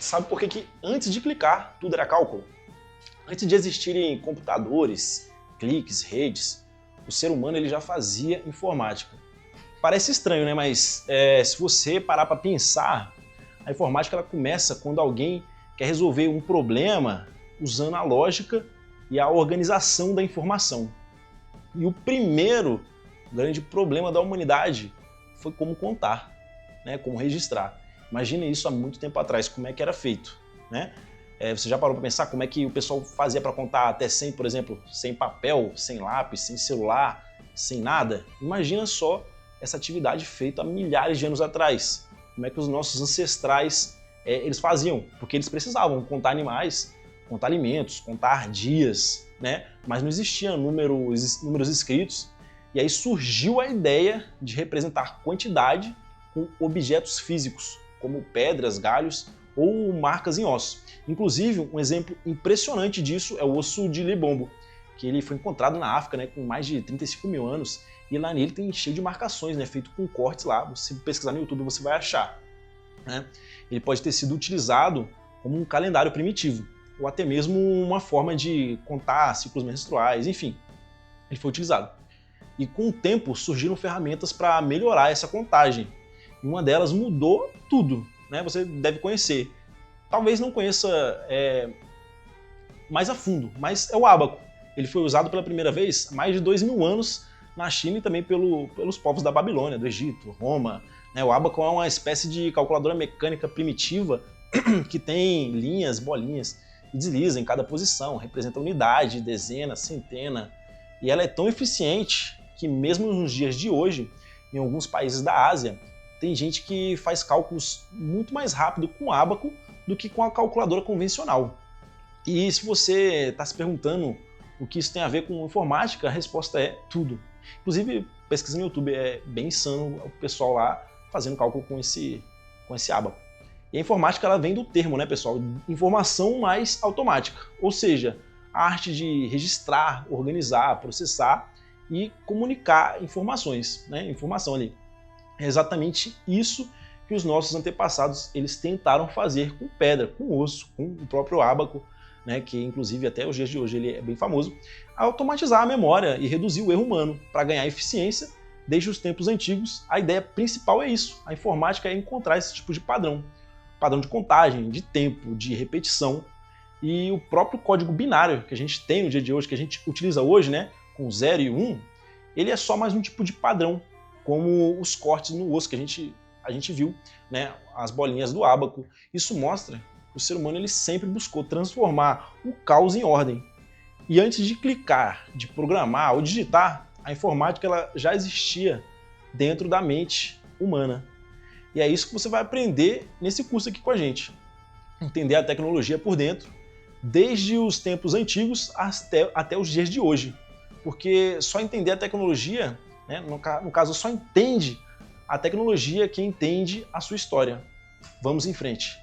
Sabe por que que antes de clicar tudo era cálculo? Antes de existirem computadores, cliques, redes, o ser humano ele já fazia informática. Parece estranho, né? Mas se você parar para pensar, a informática ela começa quando alguém quer resolver um problema usando a lógica e a organização da informação. E o primeiro grande problema da humanidade foi como contar, né? Como registrar. Imagina isso há muito tempo atrás, como é que era feito, né? Você já parou para pensar como é que o pessoal fazia para contar até 100, por exemplo, sem papel, sem lápis, sem celular, sem nada? Imagina só essa atividade feita há milhares de anos atrás. Como é que os nossos ancestrais eles faziam? Porque eles precisavam contar animais, contar alimentos, contar dias, né? Mas não existiam números escritos. E aí surgiu a ideia de representar quantidade com objetos físicos, como pedras, galhos ou marcas em ossos. Inclusive, um exemplo impressionante disso é o osso de Libombo, que ele foi encontrado na África, né, com mais de 35 mil anos, e lá nele tem cheio de marcações, né, feito com cortes lá. Se pesquisar no YouTube você vai achar, né? Ele pode ter sido utilizado como um calendário primitivo, ou até mesmo uma forma de contar ciclos menstruais, enfim, ele foi utilizado. E com o tempo surgiram ferramentas para melhorar essa contagem. E uma delas mudou tudo, né? Você deve conhecer. Talvez não conheça mais a fundo, mas é o ábaco. Ele foi usado pela primeira vez há mais de 2000 anos na China e também pelos povos da Babilônia, do Egito, Roma. O ábaco é uma espécie de calculadora mecânica primitiva que tem linhas, bolinhas e desliza em cada posição, representa unidade, dezena, centena. E ela é tão eficiente que mesmo nos dias de hoje, em alguns países da Ásia, tem gente que faz cálculos muito mais rápido com o ábaco do que com a calculadora convencional. E se você está se perguntando o que isso tem a ver com informática, a resposta é tudo. Inclusive, pesquisa no YouTube, é bem insano o pessoal lá fazendo cálculo com esse ábaco. E a informática ela vem do termo, né, pessoal? Informação mais automática, ou seja, a arte de registrar, organizar, processar e comunicar informações, né? Informação ali. É exatamente isso que os nossos antepassados eles tentaram fazer com pedra, com osso, com o próprio ábaco, né, que inclusive até os dias de hoje ele é bem famoso, automatizar a memória e reduzir o erro humano para ganhar eficiência. Desde os tempos antigos, a ideia principal é isso. A informática é encontrar esse tipo de padrão de contagem, de tempo, de repetição. E o próprio código binário que a gente tem no dia de hoje, que a gente utiliza hoje, né, com 0 e 1, ele é só mais um tipo de padrão, como os cortes no osso que a gente viu, né, as bolinhas do ábaco. Isso mostra que o ser humano ele sempre buscou transformar o caos em ordem. E antes de clicar, de programar ou digitar, a informática ela já existia dentro da mente humana. E é isso que você vai aprender nesse curso aqui com a gente. Entender a tecnologia por dentro, desde os tempos antigos até os dias de hoje. Porque só entender a tecnologia, né, no caso, só entende a tecnologia quem entende a sua história. Vamos em frente.